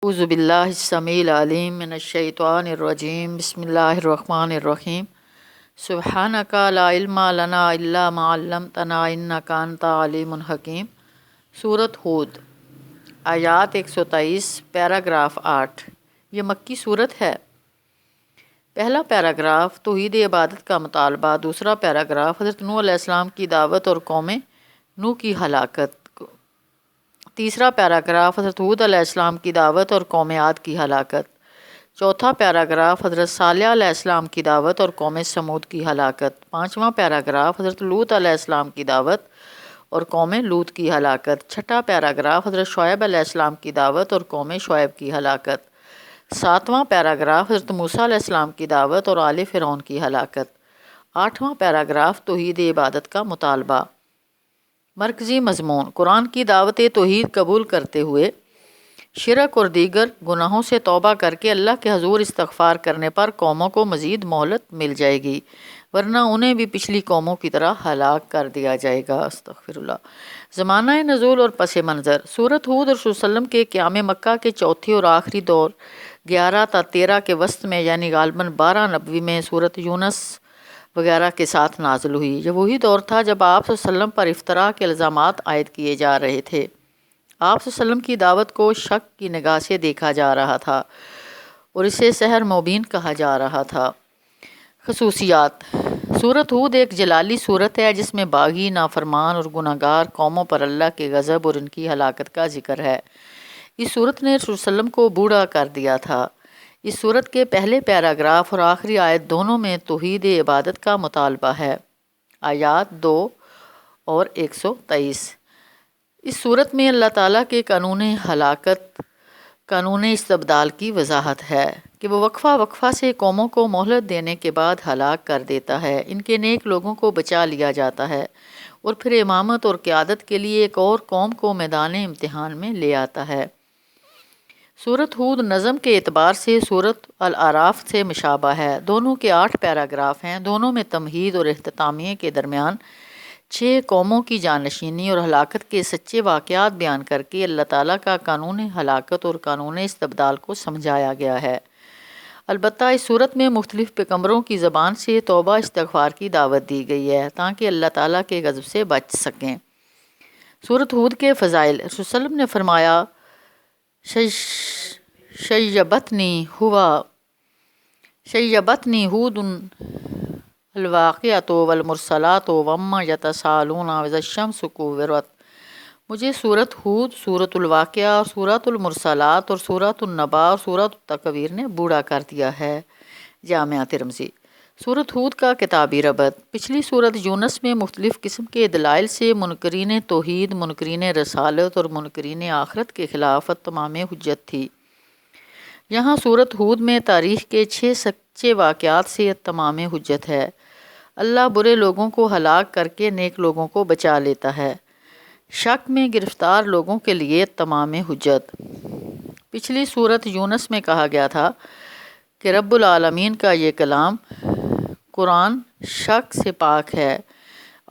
اعوذ باللہ السمیع العلیم من الشیطان الرجیم بسم اللہ الرحمن الرحیم سبحانک لا علم لنا الا ما علمتنا انک انت علیم حکیم۔ سورۃ ہود، آیات 123، پیراگراف 8۔ یہ مکی صورت ہے۔ پہلا پیراگراف توحید عبادت کا مطالبہ، دوسرا پیراگراف حضرت نوح علیہ السلام کی دعوت اور قوم نوح کی ہلاکت، تیسرا پیراگراف حضرت ہود علیہ السلام کی دعوت اور قوم عاد کی ہلاکت، چوتھا پیراگراف حضرت صالح علیہ السلام کی دعوت اور قوم سمود کی ہلاکت، پانچواں پیراگراف حضرت لوط علیہ السلام کی دعوت اور قوم لوط کی ہلاکت، چھٹا پیراگراف حضرت شعیب علیہ السلام کی دعوت اور قوم شعیب کی ہلاکت، ساتواں پیراگراف حضرت موسیٰ علیہ السلام کی دعوت اور آل فرعون کی ہلاکت، آٹھواں پیراگراف توحید عبادت کا مطالبہ۔ مرکزی مضمون: قرآن کی دعوت توحید قبول کرتے ہوئے شرک اور دیگر گناہوں سے توبہ کر کے اللہ کے حضور استغفار کرنے پر قوموں کو مزید مہلت مل جائے گی، ورنہ انہیں بھی پچھلی قوموں کی طرح ہلاک کر دیا جائے گا۔ استغفر اللہ۔ زمانہ نزول اور پس منظر: سورۃ ہود رسول صلی اللہ علیہ وسلم کے قیام مکہ کے چوتھے اور آخری دور 11 تا 13 کے وسط میں، یعنی غالباً 12 نبوی میں سورۃ یونس وغیرہ کے ساتھ نازل ہوئی۔ یہ وہی دور تھا جب آپ صلی اللہ علیہ وسلم پر افتراء کے الزامات عائد کیے جا رہے تھے۔ آپ صلی اللہ علیہ وسلم کی دعوت کو شک کی نگاہ سے دیکھا جا رہا تھا اور اسے سحر مبین کہا جا رہا تھا۔ خصوصیات: سورۃ ہود ایک جلالی سورت ہے جس میں باغی، نافرمان اور گناہگار قوموں پر اللہ کے غضب اور ان کی ہلاکت کا ذکر ہے۔ اس سورت نے رسول صلی اللہ علیہ وسلم کو بوڑھا کر دیا تھا۔ اس سورت کے پہلے پیراگراف اور آخری آیت دونوں میں توحید عبادت کا مطالبہ ہے۔ آیات 2 اور 123۔ اس صورت میں اللہ تعالیٰ کے قانون ہلاکت، قانون استبدال کی وضاحت ہے کہ وہ وقفہ وقفہ سے قوموں کو مہلت دینے کے بعد ہلاک کر دیتا ہے۔ ان کے نیک لوگوں کو بچا لیا جاتا ہے اور پھر امامت اور قیادت کے لیے ایک اور قوم کو میدان امتحان میں لے آتا ہے۔ سورۃ ہود نظم کے اعتبار سے سورۃ الاعراف سے مشابہ ہے۔ دونوں کے 8 پیراگراف ہیں۔ دونوں میں تمہید اور اختتامیہ کے درمیان 6 قوموں کی جانشینی اور ہلاکت کے سچے واقعات بیان کر کے اللہ تعالیٰ کا قانون ہلاکت اور قانون استبدال کو سمجھایا گیا ہے۔ البتہ اس صورت میں مختلف پیغمبروں کی زبان سے توبہ استغفار کی دعوت دی گئی ہے تاکہ اللہ تعالیٰ کے غضب سے بچ سکیں۔ سورۃ ہود کے فضائل: رسول صلی اللہ علیہ وسلم نے فرمایا، شیبتنی ہود الواقعۃ والمرسلات وما یتساءلون واذا الشمس کورت۔ مجھے سورۃ ہود، سورۃ الواقعہ اور سورۃ المرسلات اور سورۃ النبا اور سورۃ التکویر نے بوڑھا کر دیا ہے۔ جامعہ ترمذی۔ سورۃ ہود کا کتابی ربط: پچھلی سورۃ یونس میں مختلف قسم کے دلائل سے منکرین توحید، منکرین رسالت اور منکرین آخرت کے خلاف تمام حجت تھی۔ یہاں سورۃ ہود میں تاریخ کے 6 سچے واقعات سے تمام حجت ہے۔ اللہ برے لوگوں کو ہلاک کر کے نیک لوگوں کو بچا لیتا ہے۔ شک میں گرفتار لوگوں کے لیے تمام حجت۔ پچھلی سورۃ یونس میں کہا گیا تھا کہ رب العالمین کا یہ کلام قرآن شک سے پاک ہے۔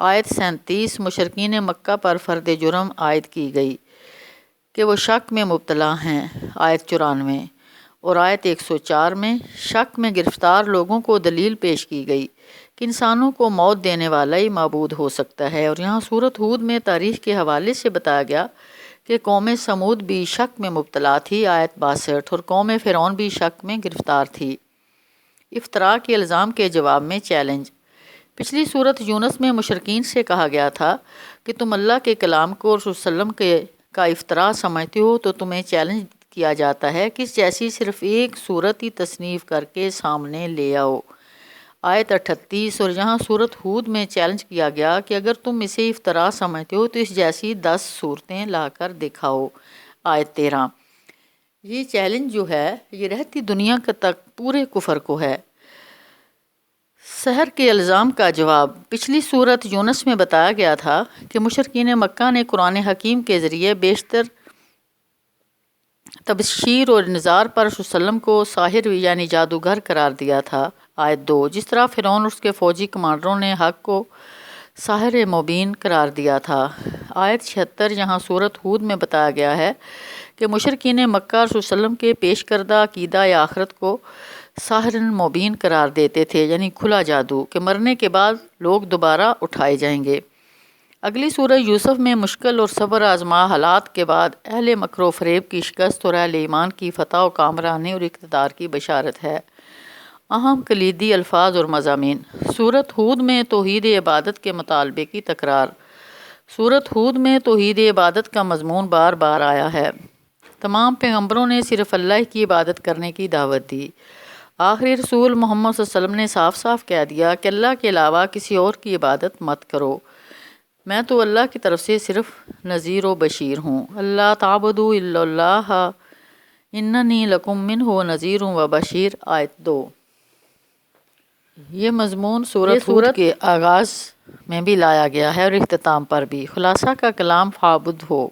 آیت 37 مشرکین مکہ پر فرد جرم عائد کی گئی کہ وہ شک میں مبتلا ہیں۔ آیت 94 اور آیت 104 میں شک میں گرفتار لوگوں کو دلیل پیش کی گئی کہ انسانوں کو موت دینے والا ہی معبود ہو سکتا ہے، اور یہاں سورۃ ہود میں تاریخ کے حوالے سے بتایا گیا کہ قوم سمود بھی شک میں مبتلا تھی۔ آیت 62 اور قوم فرعون بھی شک میں گرفتار تھی۔ افتراء کے الزام کے جواب میں چیلنج: پچھلی سورۃ یونس میں مشرکین سے کہا گیا تھا کہ تم اللہ کے کلام کو رسول صلی اللہ علیہ وسلم کا افتراء سمجھتے ہو تو تمہیں چیلنج کیا جاتا ہے کہ اس جیسی صرف ایک سورت ہی تصنیف کر کے سامنے لے آؤ۔ آیت 38 اور یہاں سورۃ ہود میں چیلنج کیا گیا کہ اگر تم اسے افتراء سمجھتے ہو تو اس جیسی 10 صورتیں لا کر دکھاؤ۔ آیت 13۔ یہ چیلنج جو ہے یہ رہتی دنیا تک پورے کفر کو ہے۔ سحر کے الزام کا جواب: پچھلی سورۃ یونس میں بتایا گیا تھا کہ مشرکین مکہ نے قرآن حکیم کے ذریعے بیشتر تبشیر اور انذار پر رسول صلی اللہ علیہ وسلم کو ساحر یعنی جادوگر قرار دیا تھا۔ آیت 2۔ جس طرح فرعون اور اس کے فوجی کمانڈروں نے حق کو ساحر مبین قرار دیا تھا۔ آیت 76 یہاں سورۃ ہود میں بتایا گیا ہے کہ مشرکین مکہ رسول صلی اللہ علیہ وسلم کے پیش کردہ عقیدہ یا آخرت کو ساحر مبین قرار دیتے تھے، یعنی کھلا جادو، کہ مرنے کے بعد لوگ دوبارہ اٹھائے جائیں گے۔ اگلی سورہ یوسف میں مشکل اور صبر آزما حالات کے بعد اہل مکر و فریب کی شکست اور اہل ایمان کی فتح و کامرانی اور اقتدار کی بشارت ہے۔ اہم کلیدی الفاظ اور مضامین۔ سورۃ ہود میں توحید عبادت کے مطالبے کی تکرار۔ سورۃ ہود میں توحید عبادت کا مضمون بار بار آیا ہے۔ تمام پیغمبروں نے صرف اللہ کی عبادت کرنے کی دعوت دی۔ آخری رسول محمد صلی اللہ علیہ وسلم نے صاف صاف کہہ دیا کہ اللہ کے علاوہ کسی اور کی عبادت مت کرو، میں تو اللہ کی طرف سے صرف نذیر و بشیر ہوں۔ اللہ تعبدوا الا اللہ اننی لکم منہ نذیر و بشیر، آیت 2۔ یہ مضمون سورۃ ہود کے آغاز میں بھی لایا گیا ہے اور اختتام پر بھی۔ خلاصہ کا کلام فاعبد ہو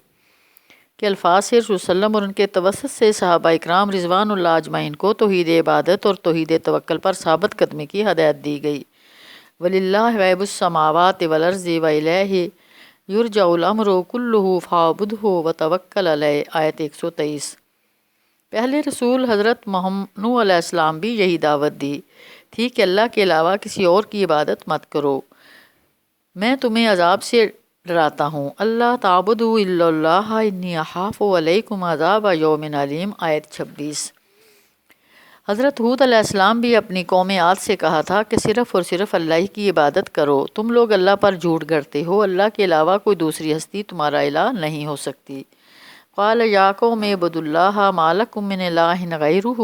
کے الفاظ سے رسول صلی اللہ علیہ وسلم اور ان کے توسط سے صحابہ اکرام رضوان اللہ اجمعین کو توحید عبادت اور توحید توکل پر ثابت قدمی کی ہدایت دی گئی۔ وَلِلَّهِ غَیْبُ السَّمَاوَاتِ وَالْأَرْضِ وَإِلَیْهِ یُرْجَعُ الْأَمْرُ كُلُّهُ فَاعْبُدْهُ وَتَوَکَّلْ عَلَیْهِ، آیت 123۔ پہلے رسول حضرت نوح علیہ السلام بھی یہی دعوت دی تھی کہ اللہ کے علاوہ کسی اور کی عبادت مت کرو، میں تمہیں عذاب سے ڈراتا ہوں۔ اللہ تعبدوا الا اللہ انی اخاف علیکم عذاب یوم علیم، آیت 26۔ حضرت ہود علیہ السلام بھی اپنی قوم عاد سے کہا تھا کہ صرف اور صرف اللہ کی عبادت کرو، تم لوگ اللہ پر جھوٹ گڑتے ہو، اللہ کے علاوہ کوئی دوسری ہستی تمہارا الہ نہیں ہو سکتی۔ قال یا قوم اعبدوا اللہ ما لکم من الہ غیرہ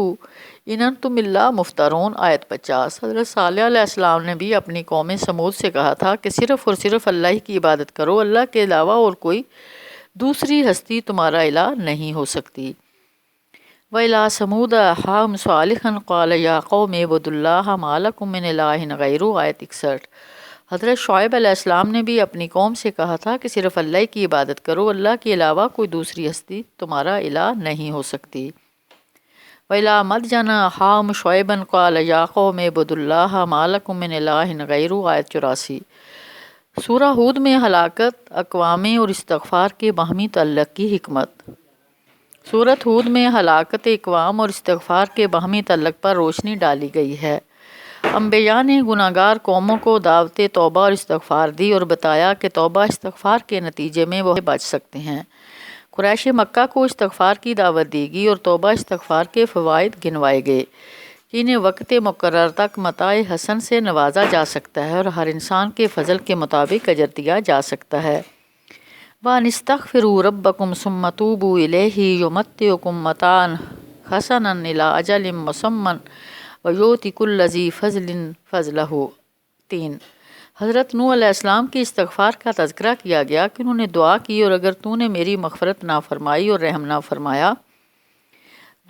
ان انتم الا مفترون، آیت 50۔ حضرت صالح علیہ السلام نے بھی اپنی قوم سمود سے کہا تھا کہ صرف اور صرف اللہ کی عبادت کرو، اللہ کے علاوہ اور کوئی دوسری ہستی تمہارا الہ نہیں ہو سکتی۔ وَإِلَىٰ ثَمُودَ أَخَاهُمْ صَالِحًا قَالَ يَا قَوْمِ اعْبُدُوا اللَّهَ مَا لَكُم مِّنْ إِلَٰهٍ غَيْرُهُ، آیت 61۔ حضرت شعیب علیہ السلام نے بھی اپنی قوم سے کہا تھا کہ صرف اللہ کی عبادت کرو، اللہ کے علاوہ کوئی دوسری ہستی تمہارا الہ نہیں ہو سکتی۔ وَإِلَىٰ مَدْيَنَ أَخَاهُمْ شُعَيْبًا قَالَ يَا قَوْمِ اعْبُدُوا اللَّهَ مَا لَكُم مِّنْ إِلَٰهٍ غَيْرُهُ، آیت 84۔ سورہ ہود میں ہلاکت اقوام اور استغفار کے باہمی تعلق کی حکمت۔ سورۃ ہود میں ہلاکت اقوام اور استغفار کے باہمی تعلق پر روشنی ڈالی گئی ہے۔ انبیاء نے گناہگار قوموں کو دعوت توبہ اور استغفار دی اور بتایا کہ توبہ استغفار کے نتیجے میں وہ بچ سکتے ہیں۔ قریش مکہ کو استغفار کی دعوت دی گئی اور توبہ استغفار کے فوائد گنوائے گئے کہ انہیں وقت مقرر تک متاع حسن سے نوازا جا سکتا ہے اور ہر انسان کے فضل کے مطابق اجر دیا جا سکتا ہے۔ وَأَنِ اسْتَغْفِرُوا رَبَّكُمْ ثُمَّ تُوبُوا إِلَيْهِ يُمَتِّعْكُمْ مَتَاعًا حَسَنًا إِلَىٰ أَجَلٍ مُّسَمًّى وَيُؤْتِ كُلَّ ذِي فَضْلٍ فَضْلَهُ، 3۔ حضرت نوح علیہ السلام کے استغفار کا تذکرہ کیا گیا کہ انہوں نے دعا کی، اور اگر تو نے میری مغفرت نہ فرمائی اور رحم نہ فرمایا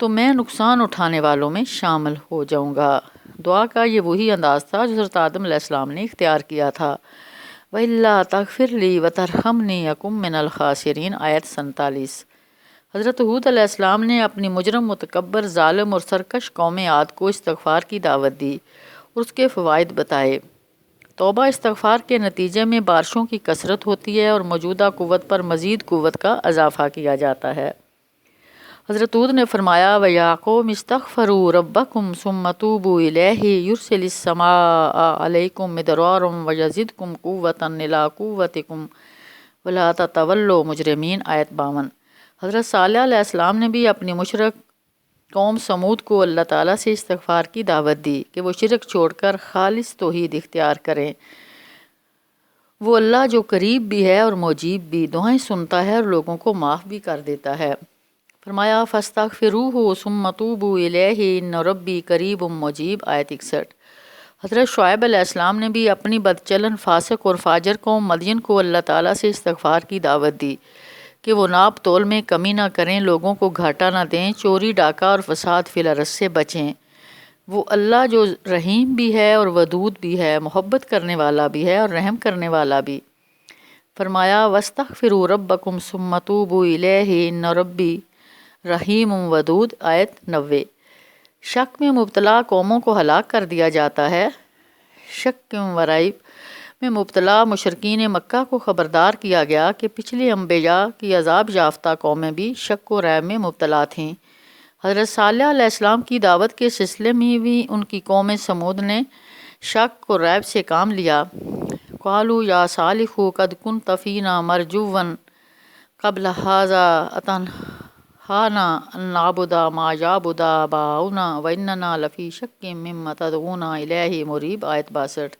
تو میں نقصان اٹھانے والوں میں شامل ہو جاؤں گا۔ دعا کا یہ وہی انداز تھا جو حضرت آدم علیہ السلام نے اختیار کیا تھا۔ وَإِلَّا تَغْفِرْ لِي وَتَرْحَمْنِي أَكُن مِّنَ الْخَاسِرِينَ، آیت 47۔ حضرت ہود علیہ السلام نے اپنی مجرم، متکبر، ظالم اور سرکش قوم عاد کو استغفار کی دعوت دی اور اس کے فوائد بتائے۔ توبہ استغفار کے نتیجے میں بارشوں کی کثرت ہوتی ہے اور موجودہ قوت پر مزید قوت کا اضافہ کیا جاتا ہے۔ حضرت ہود نے فرمایا وَيَا قَوْمِ اسْتَغْفِرُوا رَبَّكُمْ ثُمَّ تُوبُوا إِلَيْهِ يُرْسِلِ السَّمَاءَ عَلَيْكُمْ مِدْرَارًا وَيَزِدْكُمْ قُوَّةً إِلَىٰ قُوَّتِكُمْ وَلَا تَتَوَلَّوْا مُجْرِمِينَ، آیت 52۔ حضرت صالح علیہ السلام نے بھی اپنی مشرک قوم سمود کو اللہ تعالیٰ سے استغفار کی دعوت دی کہ وہ شرک چھوڑ کر خالص توحید اختیار کریں۔ وہ اللہ جو قریب بھی ہے اور مجیب بھی، دعائیں سنتا ہے اور لوگوں کو معاف بھی کر دیتا ہے۔ فرمایا فَاسْتَغْفِرُوهُ ثُمَّ تُوبُوا إِلَيْهِ إِنَّ رَبِّي قَرِيبٌ مُّجِيبٌ، آیت 61۔ حضرت شعیب علیہ السلام نے بھی اپنی بدچلن، فاسق اور فاجر قوم مدین کو اللہ تعالیٰ سے استغفار کی دعوت دی کہ وہ ناپ تول میں کمی نہ کریں، لوگوں کو گھاٹا نہ دیں، چوری ڈاکہ اور فساد فی الارض سے بچیں۔ وہ اللہ جو رحیم بھی ہے اور ودود بھی ہے، محبت کرنے والا بھی ہے اور رحم کرنے والا بھی۔ فرمایا وَاسْتَغْفِرُوا رَبَّكُمْ ثُمَّ تُوبُوا إِلَيْهِ إِنَّ رَبِّي رحیم ودود، آیت 90۔ شک میں مبتلا قوموں کو ہلاک کر دیا جاتا ہے۔ شک و ریب میں مبتلا مشرکین مکہ کو خبردار کیا گیا کہ پچھلی انبیاء کی عذاب یافتہ قومیں بھی شک و ریب میں مبتلا تھیں۔ حضرت صالح علیہ السلام کی دعوت کے سلسلے میں بھی ان کی قوم سمود نے شک و ریب سے کام لیا۔ قالوا یا صالح قد کنت فینا مرجوا قبل ھذا اتنہانا ان نعبد ما یعبد آباؤنا واننا لفی شک مما تدعونا الیہ مریب۔ آیت 62۔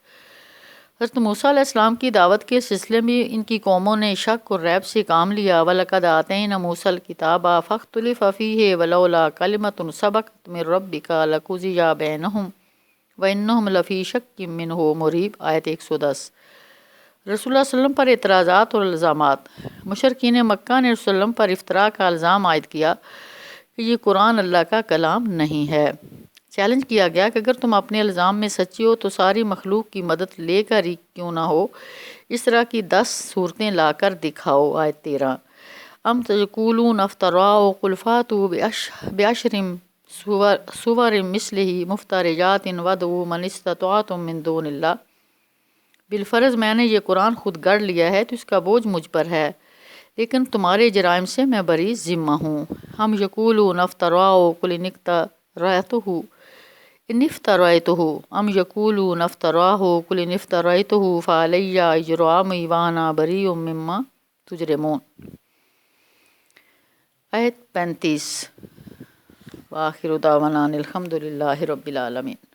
حضرت موسیٰ علیہ السلام کی دعوت کے سلسلے میں ان کی قوموں نے شک اور ریب سے کام لیا۔ وَلَقَدْ آتَيْنَا مُوسَى الْكِتَابَ فَاخْتُلِفَ فِيهِ وَلَوْلَا كَلِمَةٌ سَبَقَتْ مِن رَّبِّكَ لَقُضِيَ بَيْنَهُمْ وَإِنَّهُمْ لَفِي شَكٍّ مِّنْهُ مُرِيبٍ۔ آیت 110۔ رسول اللہ صلی اللہ علیہ وسلم پر اعتراضات اور الزامات۔ مشرکین مکہ نے رسول اللہ علیہ وسلم پر افطراء کا الزام عائد کیا کہ یہ قرآن اللہ کا کلام نہیں ہے۔ چیلنج کیا گیا کہ اگر تم اپنے الزام میں سچی ہو تو ساری مخلوق کی مدد لے کر ہی کیوں نہ ہو اس طرح کی 10 صورتیں لا کر دکھاؤ۔ آیت 13۔ ام تقولون افتراء قل فاتوا بعشر سور مثلہ مفتریات وادعوا من استطعتم من دون اللہ۔ بالفرض میں نے یہ قرآن خود گڑھ لیا ہے تو اس کا بوجھ مجھ پر ہے، لیکن تمہارے جرائم سے میں بری ذمہ ہوں۔ ہم یقولون افتراء قل ان افتريته ام یقولون افتراہ قل ان افتریته فعلی اجرامی وانا بریء مما تجرمون۔ آیت 35۔ وآخر دعوانا الحمد للہ رب العالمین۔